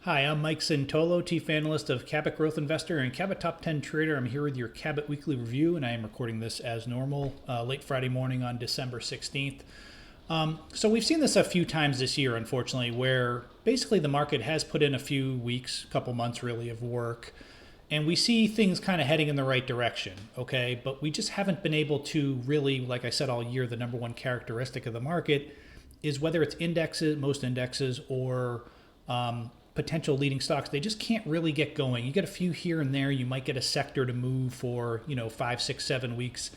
Hi, I'm Mike Cintolo, Chief Analyst of Cabot Growth Investor and Cabot Top 10 Trader. I'm here with your Cabot Weekly Review, and I am recording this as normal, late Friday morning on December 16th. So we've seen this a few times this year, unfortunately, where basically the market has put in a few weeks, couple months really, of work, and we see things kind of heading in the right direction, okay? But we just haven't been able to really, like I said all year, the number one characteristic of the market is whether it's indexes, most indexes, or potential leading stocks, they just can't really get going. You get a few here and there. You might get a sector to move for 5, 6, 7 weeks,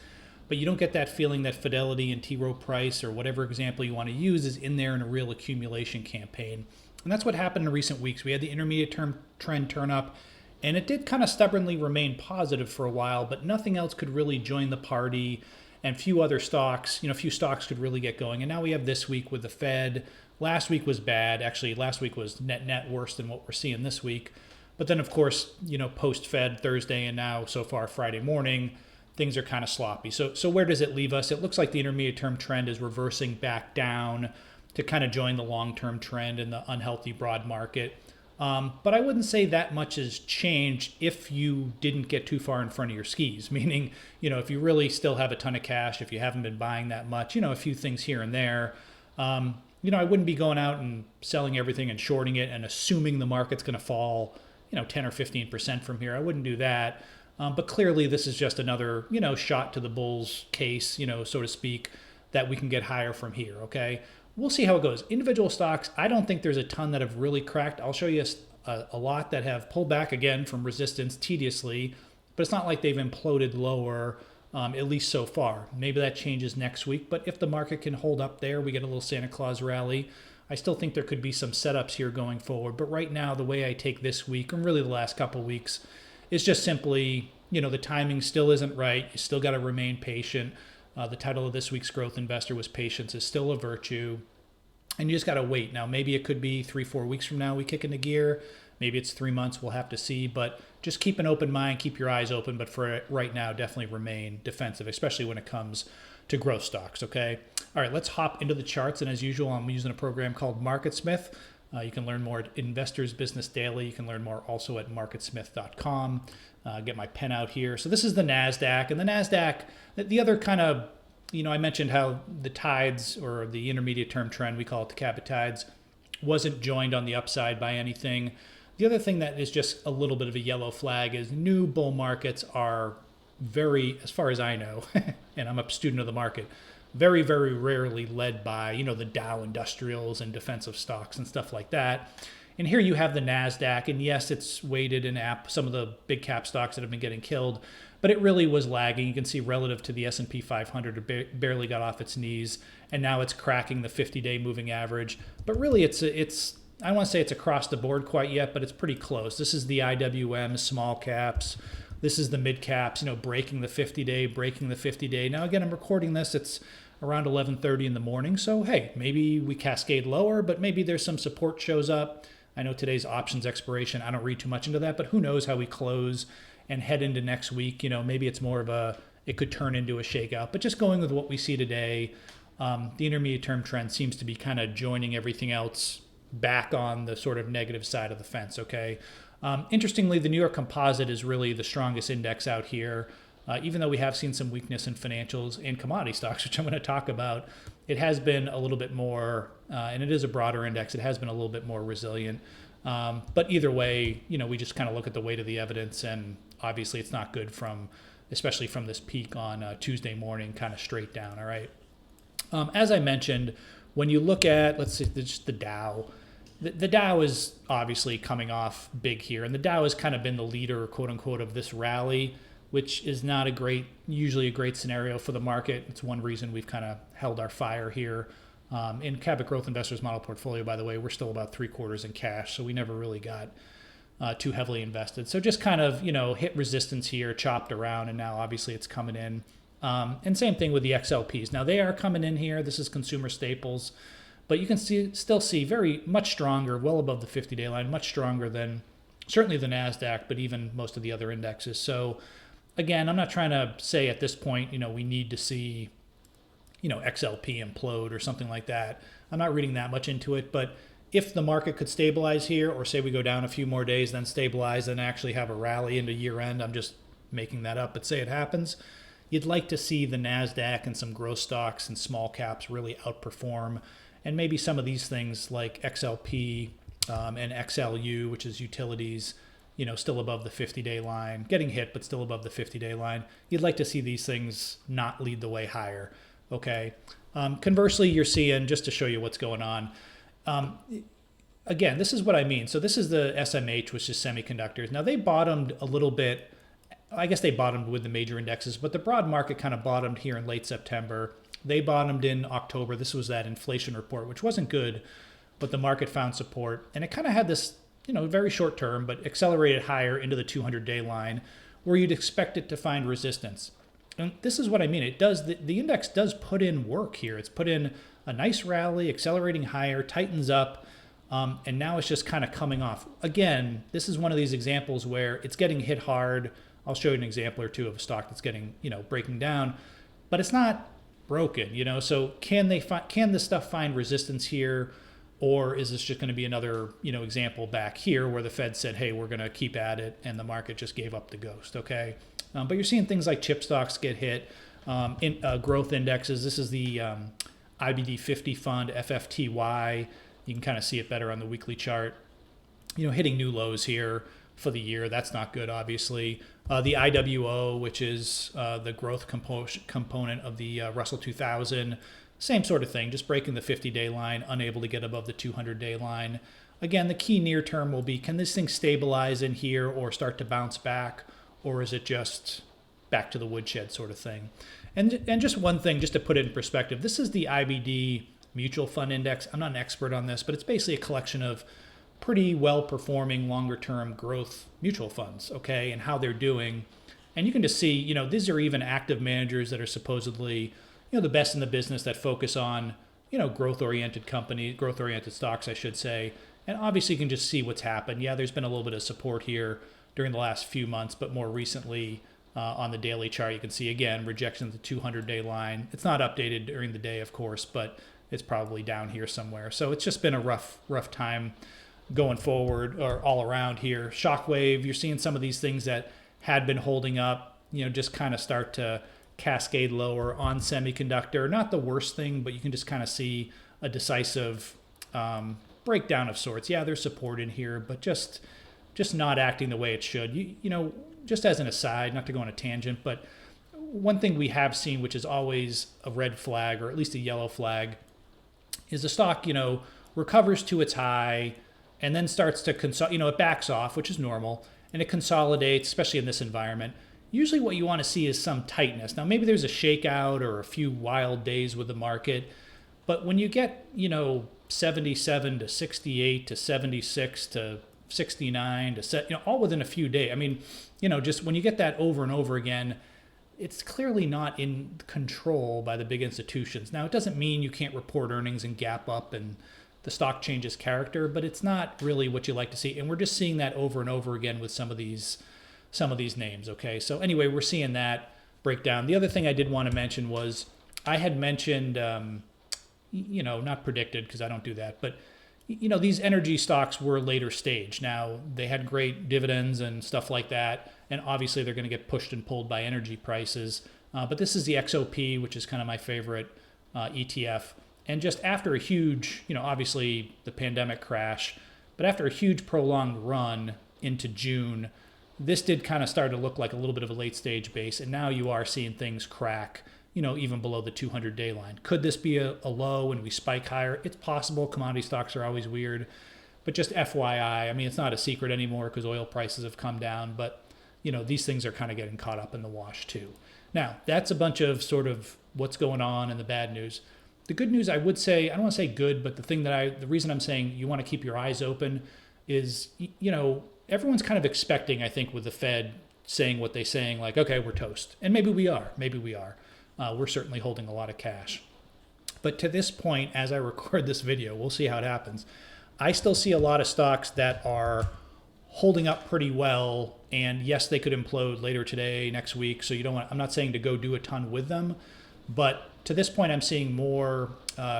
but you don't get that feeling that Fidelity and T. Rowe Price or whatever example you want to use is in there in a real accumulation campaign. And that's what happened in recent weeks. We had the intermediate term trend turn up, and it did kind of stubbornly remain positive for a while, but nothing else could really join the party. And few other stocks, few stocks could really get going. And now we have this week with the Fed. Last week was bad. Actually, last week was net worse than what we're seeing this week. But then, of course, post-Fed Thursday and now so far Friday morning, things are kind of sloppy. So where does it leave us? It looks like the intermediate term trend is reversing back down to kind of join the long-term trend in the unhealthy broad market. But I wouldn't say that much has changed if you didn't get too far in front of your skis, meaning, if you really still have a ton of cash, if you haven't been buying that much, a few things here and there, I wouldn't be going out and selling everything and shorting it and assuming the market's going to fall, 10 or 15% from here. I wouldn't do that. But clearly this is just another, shot to the bulls case, so to speak, that we can get higher from here, okay? We'll see how it goes. Individual stocks, I don't think there's a ton that have really cracked. I'll show you a lot that have pulled back again from resistance tediously, but it's not like they've imploded lower, at least so far. Maybe that changes next week, but if the market can hold up there, we get a little Santa Claus rally. I still think there could be some setups here going forward, but right now, the way I take this week, and really the last couple of weeks, is just simply, the timing still isn't right. You still got to remain patient. The title of this week's Growth Investor was Patience is Still a Virtue. And you just got to wait. Now, maybe it could be 3-4 weeks from now we kick into gear. Maybe it's 3 months. We'll have to see. But just keep an open mind. Keep your eyes open. But for right now, definitely remain defensive, especially when it comes to growth stocks, okay? All right, let's hop into the charts. And as usual, I'm using a program called MarketSmith. You can learn more at Investors Business Daily. You can learn more also at marketsmith.com. Get my pen out here. So this is the NASDAQ. And the NASDAQ, the other kind of, I mentioned how the tides or the intermediate term trend, we call it the Cabot tides, wasn't joined on the upside by anything. The other thing that is just a little bit of a yellow flag is new bull markets are very, as far as I know, and I'm a student of the market, very, very rarely led by, the Dow industrials and defensive stocks and stuff like that. And here you have the NASDAQ, and yes, it's weighted in some of the big cap stocks that have been getting killed, but it really was lagging. You can see relative to the S&P 500, it barely got off its knees, and now it's cracking the 50-day moving average. But really, it's I don't want to say it's across the board quite yet, but it's pretty close. This is the IWM, small caps. This is the mid caps, breaking the 50-day, breaking the 50-day. Now, again, I'm recording this. It's around 11:30 in the morning. So, hey, maybe we cascade lower, but maybe there's some support shows up. I know today's options expiration. I don't read too much into that, but who knows how we close and head into next week. Maybe it's more of it could turn into a shakeout. But just going with what we see today, the intermediate term trend seems to be kind of joining everything else back on the sort of negative side of the fence, okay? Interestingly, the New York Composite is really the strongest index out here. Even though we have seen some weakness in financials and commodity stocks, which I'm going to talk about, it has been a little bit more, and it is a broader index, it has been a little bit more resilient. But either way, we just kind of look at the weight of the evidence, and obviously it's not good especially from this peak on Tuesday morning, kind of straight down, all right? As I mentioned, when you look at, let's say, just the Dow, the Dow is obviously coming off big here, and the Dow has kind of been the leader, quote unquote, of this rally, which is not usually a great scenario for the market. It's one reason we've kind of held our fire here. In Cabot Growth Investors Model Portfolio, by the way, we're still about 3/4 in cash, so we never really got too heavily invested. So just kind of, hit resistance here, chopped around, and now obviously it's coming in. And same thing with the XLPs. Now they are coming in here. This is consumer staples, but you can still see very much stronger, well above the 50-day line, much stronger than certainly the NASDAQ, but even most of the other indexes. So again, I'm not trying to say at this point, we need to see, XLP implode or something like that. I'm not reading that much into it, but if the market could stabilize here, or say we go down a few more days, then stabilize, and actually have a rally into year end, I'm just making that up, but say it happens, you'd like to see the NASDAQ and some growth stocks and small caps really outperform. And maybe some of these things like XLP and XLU, which is utilities, still above the 50-day line, getting hit, but still above the 50-day line. You'd like to see these things not lead the way higher, okay? Conversely, you're seeing, just to show you what's going on, again, this is what I mean. So this is the SMH, which is semiconductors. Now they bottomed a little bit. I guess they bottomed with the major indexes, but the broad market kind of bottomed here in late September. They bottomed in October. This was that inflation report, which wasn't good, but the market found support. And it kind of had this, very short term, but accelerated higher into the 200-day line where you'd expect it to find resistance. And this is what I mean. It does, the index does put in work here. It's put in a nice rally, accelerating higher, tightens up, and now it's just kind of coming off. Again, this is one of these examples where it's getting hit hard. I'll show you an example or two of a stock that's getting, breaking down, but it's not broken, So can this stuff find resistance here, or is this just going to be another, example back here where the Fed said, hey, we're going to keep at it, and the market just gave up the ghost, okay? But you're seeing things like chip stocks get hit, growth indexes. This is the IBD 50 fund, FFTY. You can kind of see it better on the weekly chart. Hitting new lows here for the year. That's not good, obviously. The IWO, which is the growth component of the Russell 2000, same sort of thing, just breaking the 50-day line, unable to get above the 200-day line. Again, the key near term will be, can this thing stabilize in here or start to bounce back, or is it just back to the woodshed sort of thing? And just one thing, just to put it in perspective, this is the IBD Mutual Fund Index. I'm not an expert on this, but it's basically a collection of pretty well-performing longer-term growth mutual funds, okay, and how they're doing. And you can just see, these are even active managers that are supposedly, the best in the business that focus on, growth-oriented companies, growth-oriented stocks, I should say. And obviously you can just see what's happened. Yeah, there's been a little bit of support here during the last few months, but more recently on the daily chart, you can see, again, rejection of the 200-day line. It's not updated during the day, of course, but it's probably down here somewhere. So it's just been a rough time going forward or all around here. Shockwave, you're seeing some of these things that had been holding up, just kind of start to cascade lower on semiconductor. Not the worst thing, but you can just kind of see a decisive breakdown of sorts. Yeah, there's support in here, but just not acting the way it should. Just as an aside, not to go on a tangent, but one thing we have seen, which is always a red flag or at least a yellow flag, is the stock, recovers to its high and then starts to it backs off, which is normal, and it consolidates, especially in this environment. Usually what you want to see is some tightness. Now, maybe there's a shakeout or a few wild days with the market, but when you get, 77 to 68 to 76 to 69 to all within a few days. I mean, just when you get that over and over again, it's clearly not in control by the big institutions. Now, it doesn't mean you can't report earnings and gap up and the stock changes character, but it's not really what you like to see. And we're just seeing that over and over again with some of these names, okay? So anyway, we're seeing that breakdown. The other thing I did want to mention was I had mentioned, not predicted because I don't do that, but these energy stocks were later stage. Now, they had great dividends and stuff like that, and obviously they're going to get pushed and pulled by energy prices. But this is the XOP, which is kind of my favorite ETF. And just after a huge, obviously the pandemic crash, but after a huge prolonged run into June, this did kind of start to look like a little bit of a late stage base. And now you are seeing things crack, even below the 200-day line. Could this be a low and we spike higher? It's possible. Commodity stocks are always weird. But just FYI, I mean, it's not a secret anymore because oil prices have come down. But, these things are kind of getting caught up in the wash too. Now, that's a bunch of sort of what's going on and the bad news. The good news, I would say, I don't want to say good, but the reason I'm saying you want to keep your eyes open is, everyone's kind of expecting, I think, with the Fed saying what they're saying, like, okay, we're toast. And maybe we are. We're certainly holding a lot of cash. But to this point, as I record this video, we'll see how it happens. I still see a lot of stocks that are holding up pretty well. And yes, they could implode later today, next week. So I'm not saying to go do a ton with them. But to this point, I'm seeing more,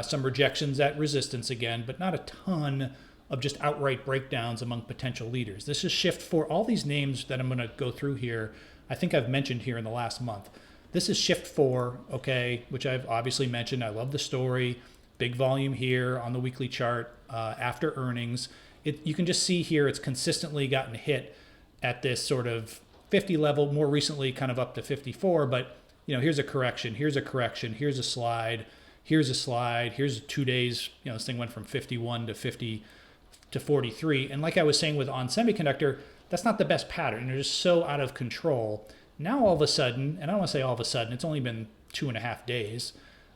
some rejections at resistance again, but not a ton of just outright breakdowns among potential leaders. This is shift 4. All these names that I'm going to go through here, I think I've mentioned here in the last month. This is shift 4, okay, which I've obviously mentioned. I love the story. Big volume here on the weekly chart after earnings. You can just see here it's consistently gotten hit at this sort of 50 level, more recently kind of up to 54, but here's a correction, here's a correction, here's a slide, here's a slide, here's 2 days, this thing went from 51 to 50 to 43. And like I was saying with on semiconductor, that's not the best pattern. They're just so out of control. Now all of a sudden, and I don't want to say all of a sudden, it's only been 2.5 days,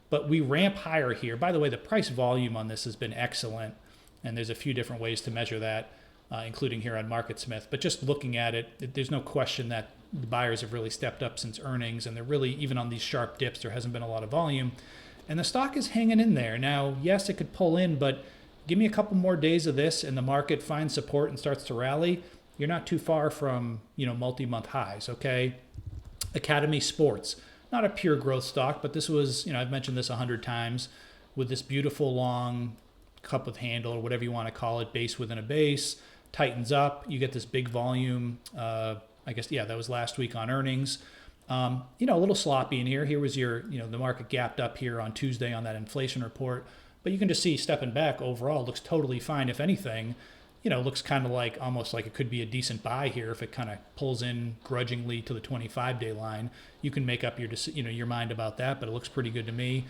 but we ramp higher here. By the way, the price volume on this has been excellent, and there's a few different ways to measure that, including here on MarketSmith. But just looking at it, there's no question that the buyers have really stepped up since earnings, and they're really, even on these sharp dips, there hasn't been a lot of volume. And the stock is hanging in there. Now, yes, it could pull in, but give me a couple more days of this and the market finds support and starts to rally. You're not too far from, multi-month highs, okay? Academy Sports, not a pure growth stock, but this was, I've mentioned this 100 times, with this beautiful long cup with handle or whatever you want to call it, base within a base, tightens up, you get this big volume. I guess, that was last week on earnings. A little sloppy in here. Here was your, the market gapped up here on Tuesday on that inflation report, but you can just see stepping back overall looks totally fine. If anything, looks kind of like almost like it could be a decent buy here if it kind of pulls in grudgingly to the 25-day line. You can make up your mind about that, but it looks pretty good to me.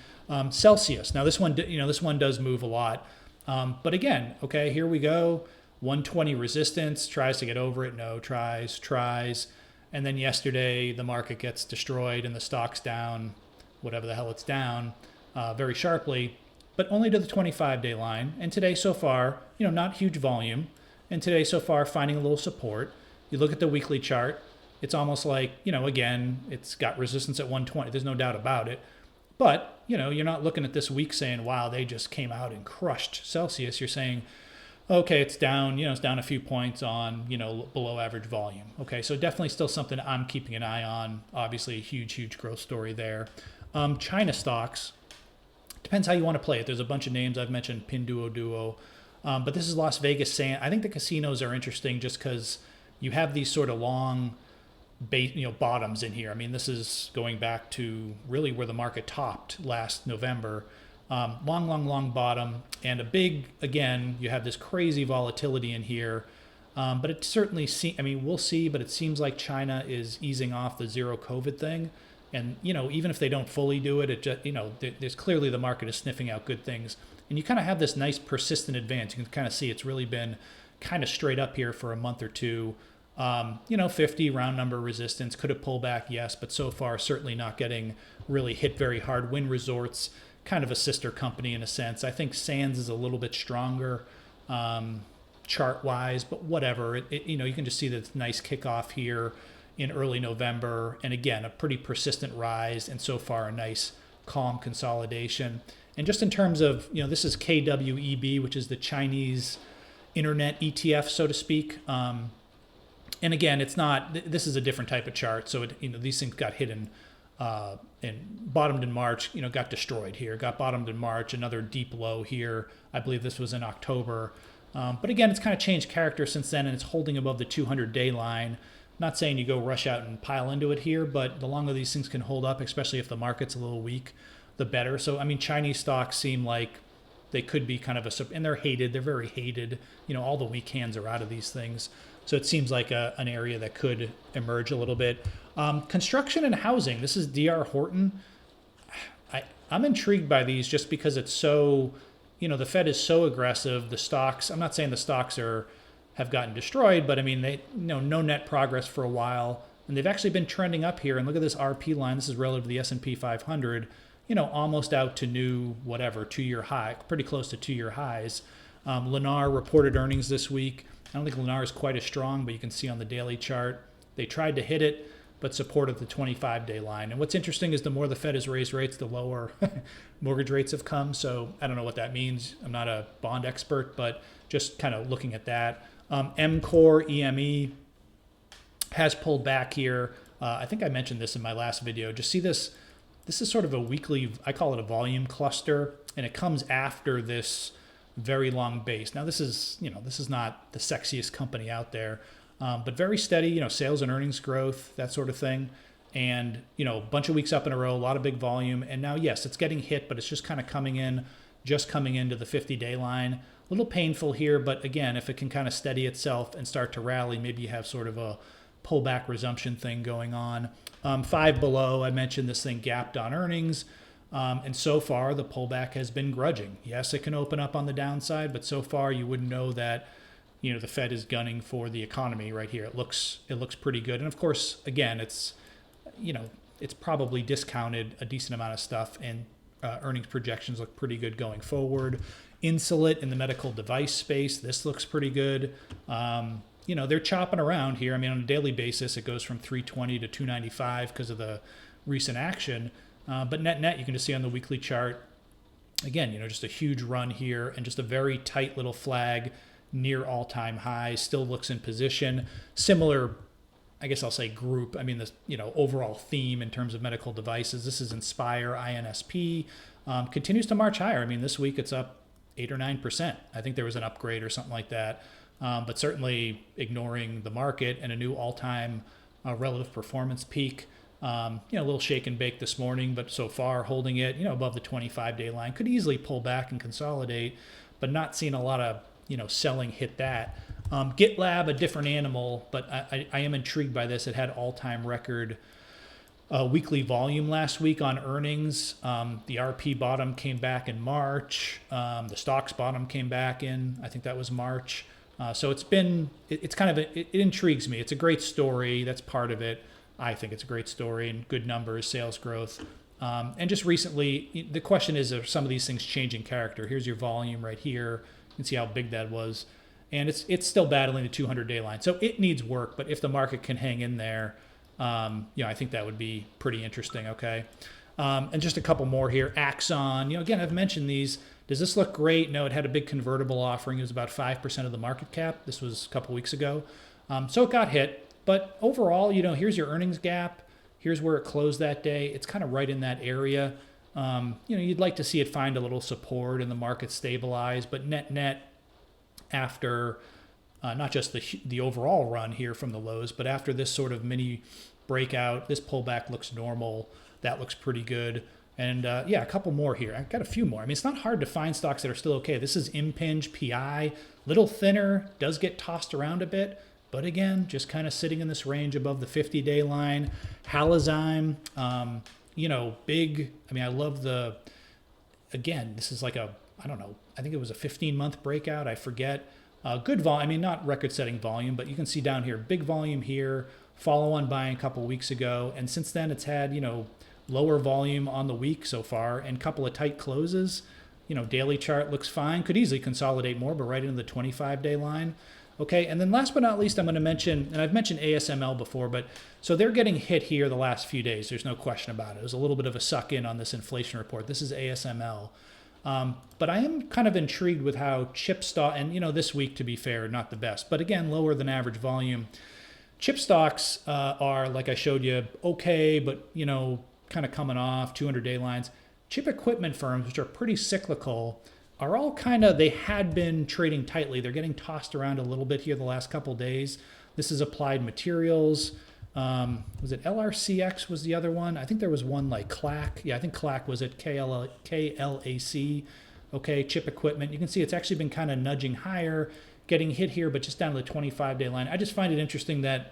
Celsius. Now this one, this one does move a lot, but again, okay, here we go. 120 resistance, tries to get over it, no, tries, and then yesterday the market gets destroyed and the stock's down, whatever the hell it's down, very sharply, but only to the 25-day line. And today so far, not huge volume. And today so far, finding a little support. You look at the weekly chart, it's almost like, again, it's got resistance at 120. There's no doubt about it. But, you're not looking at this week saying, wow, they just came out and crushed Celsius. You're saying, okay, it's down, it's down a few points on, below average volume. Okay, so definitely still something I'm keeping an eye on. Obviously a huge growth story there. China stocks. Depends how you want to play it. There's a bunch of names I've mentioned, Pinduoduo, but this is Las Vegas Sands. I think the casinos are interesting just because you have these sort of long, bottoms in here. I mean, this is going back to really where the market topped last November. Long bottom and a big, again, you have this crazy volatility in here. But it certainly we'll see, but it seems like China is easing off the zero COVID thing. And, even if they don't fully do it, it just, there's clearly the market is sniffing out good things. And you kind of have this nice persistent advance. You can kind of see it's really been kind of straight up here for a month or two. 50 round number resistance. Could have pulled back, yes, but so far certainly not getting really hit very hard. Wynn Resorts, kind of a sister company in a sense. I think Sands is a little bit stronger chart-wise, but whatever. You can just see that it's nice kickoff here in early November, and again, a pretty persistent rise, and so far a nice calm consolidation. And just in terms of, this is KWEB, which is the Chinese internet ETF, so to speak. And again, it's not, this is a different type of chart, so these things got hit and bottomed in March, got destroyed here, got bottomed in March, another deep low here. I believe this was in October. But again, it's kind of changed character since then, and it's holding above the 200-day line. Not saying you go rush out and pile into it here, but the longer these things can hold up, especially if the market's a little weak, the better. So, Chinese stocks seem like they could be kind of and they're hated. They're very hated. All the weak hands are out of these things. So it seems like an area that could emerge a little bit. Construction and housing. This is DR Horton. I'm intrigued by these just because it's so, the Fed is so aggressive. The stocks, I'm not saying the stocks have gotten destroyed, but they, no net progress for a while, and they've actually been trending up here. And look at this RP line. This is relative to the S&P 500. Almost out to new 2-year high, pretty close to 2-year highs. Lennar reported earnings this week. I don't think Lennar is quite as strong, but you can see on the daily chart they tried to hit it, but supported the 25-day line. And what's interesting is the more the Fed has raised rates, the lower mortgage rates have come. So I don't know what that means. I'm not a bond expert, but just kind of looking at that. MCore, EME has pulled back here. I think I mentioned this in my last video. Just see this this is sort of a weekly, I call it a volume cluster, and it comes after this very long base. Now this is, this is not the sexiest company out there, but very steady, sales and earnings growth, that sort of thing. And, a bunch of weeks up in a row, a lot of big volume. And now, yes, it's getting hit, but it's just kind of coming into the 50-day line. A little painful here, but again, if it can kind of steady itself and start to rally, maybe you have sort of a pullback resumption thing going on. 5 below, I mentioned this thing gapped on earnings. And so far, the pullback has been grudging. Yes, it can open up on the downside, but so far you wouldn't know that, the Fed is gunning for the economy right here. It looks pretty good. And of course, again, it's probably discounted a decent amount of stuff, and earnings projections look pretty good going forward. Insulet in the medical device space, this looks pretty good. They're chopping around here. I mean, on a daily basis, it goes from 320 to 295 because of the recent action. But net, you can just see on the weekly chart, again, just a huge run here and just a very tight little flag near all-time highs, still looks in position. Similar, I guess I'll say group. I mean, this, overall theme in terms of medical devices. This is Inspire, INSP, continues to march higher. I mean, this week it's up 8 or 9%. I think there was an upgrade or something like that. But certainly ignoring the market and a new all-time relative performance peak. A little shake and bake this morning, but so far holding it, above the 25-day line. Could easily pull back and consolidate, but not seeing a lot of, selling hit that. GitLab, a different animal, but I am intrigued by this. It had all-time record weekly volume last week on earnings. The RP bottom came back in March. The stocks bottom came back in, I think that was March. So it's kind of, it intrigues me. It's a great story. That's part of it. I think it's a great story and good numbers, sales growth. And just recently, the question is, are some of these things changing character? Here's your volume right here. You can see how big that was. And it's still battling the 200-day line. So it needs work, but if the market can hang in there, I think that would be pretty interesting, okay? And just a couple more here. AXON, again, I've mentioned these. Does this look great? No, it had a big convertible offering. It was about 5% of the market cap. This was a couple weeks ago. So it got hit. But overall, here's your earnings gap. Here's where it closed that day. It's kind of right in that area. You'd like to see it find a little support and the market stabilize. But net, after not just the overall run here from the lows, but after this sort of mini breakout, this pullback looks normal. That looks pretty good. And a couple more here. I've got a few more. I mean, it's not hard to find stocks that are still okay. This is Impinj, PI, little thinner, does get tossed around a bit. But again, just kind of sitting in this range above the 50-day line. Halozyme, big. I mean, I love this is like I think it was a 15-month breakout. I forget. Good volume. I mean, not record-setting volume, but you can see down here, big volume here, follow-on buying a couple weeks ago. And since then, it's had, lower volume on the week so far and a couple of tight closes. Daily chart looks fine. Could easily consolidate more, but right into the 25-day line. Okay, and then last but not least, I'm going to mention, and I've mentioned ASML before, but so they're getting hit here the last few days. There's no question about it. It was a little bit of a suck in on this inflation report. This is ASML. But I am kind of intrigued with how chip stock, and this week, to be fair, not the best, but again, lower than average volume. Chip stocks are, like I showed you, okay, but kind of coming off 200-day lines. Chip equipment firms, which are pretty cyclical, are all they had been trading tightly. They're getting tossed around a little bit here the last couple days. This is Applied Materials. Was it LRCX was the other one? I think there was one like CLAC. Yeah, I think CLAC was at KLAC. Okay, chip equipment. You can see it's actually been kind of nudging higher, getting hit here, but just down to the 25-day line. I just find it interesting that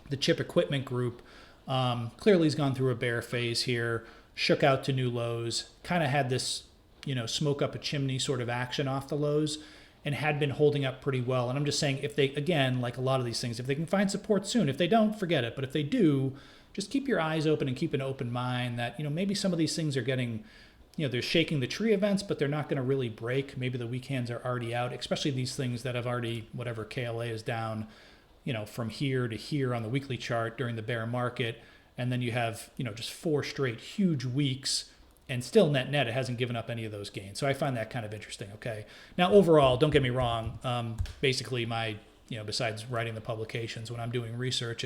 the chip equipment group clearly has gone through a bear phase here, shook out to new lows, kind of had this smoke up a chimney sort of action off the lows and had been holding up pretty well. And I'm just saying, if they, again, like a lot of these things, if they can find support soon, if they don't, forget it. But if they do, just keep your eyes open and keep an open mind that, maybe some of these things are getting, they're shaking the tree events, but they're not going to really break. Maybe the weak hands are already out, especially these things that have already, whatever KLA is down, from here to here on the weekly chart during the bear market. And then you have, just 4 straight huge weeks. And still net, it hasn't given up any of those gains. So I find that kind of interesting, okay? Now, overall, don't get me wrong. Basically, my, besides writing the publications, when I'm doing research,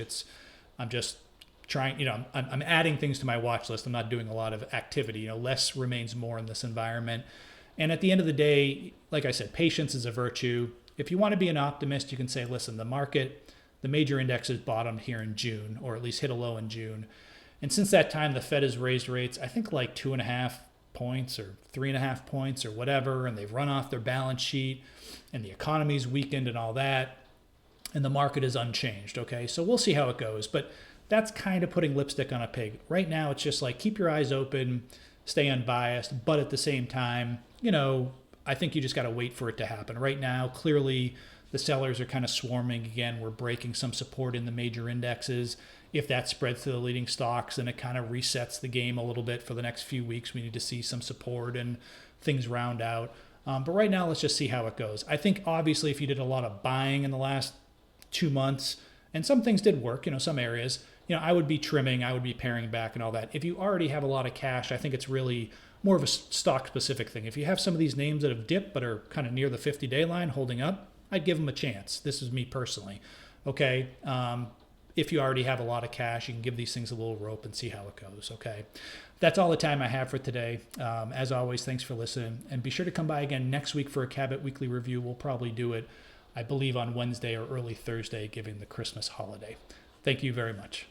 I'm just, trying, I'm adding things to my watch list. I'm not doing a lot of activity. Less remains more in this environment. And at the end of the day, like I said, patience is a virtue. If you want to be an optimist, you can say, listen, the major indexes bottomed here in June, or at least hit a low in June. And since that time, the Fed has raised rates, I think like 2.5 points or 3.5 points or whatever, and they've run off their balance sheet, and the economy's weakened and all that, and the market is unchanged, okay? So we'll see how it goes, but that's kind of putting lipstick on a pig. Right now, it's just like keep your eyes open, stay unbiased, but at the same time, I think you just got to wait for it to happen. Right now, clearly, the sellers are kind of swarming again. We're breaking some support in the major indexes. If that spreads to the leading stocks, then it kind of resets the game a little bit for the next few weeks. We need to see some support and things round out. But right now, let's just see how it goes. I think, obviously, if you did a lot of buying in the last 2 months, and some things did work, some areas, I would be trimming, I would be paring back and all that. If you already have a lot of cash, I think it's really more of a stock-specific thing. If you have some of these names that have dipped but are kind of near the 50-day line holding up, I'd give them a chance. This is me personally. Okay. If you already have a lot of cash, you can give these things a little rope and see how it goes. Okay. That's all the time I have for today. As always, thanks for listening. And be sure to come by again next week for a Cabot Weekly Review. We'll probably do it, I believe, on Wednesday or early Thursday, given the Christmas holiday. Thank you very much.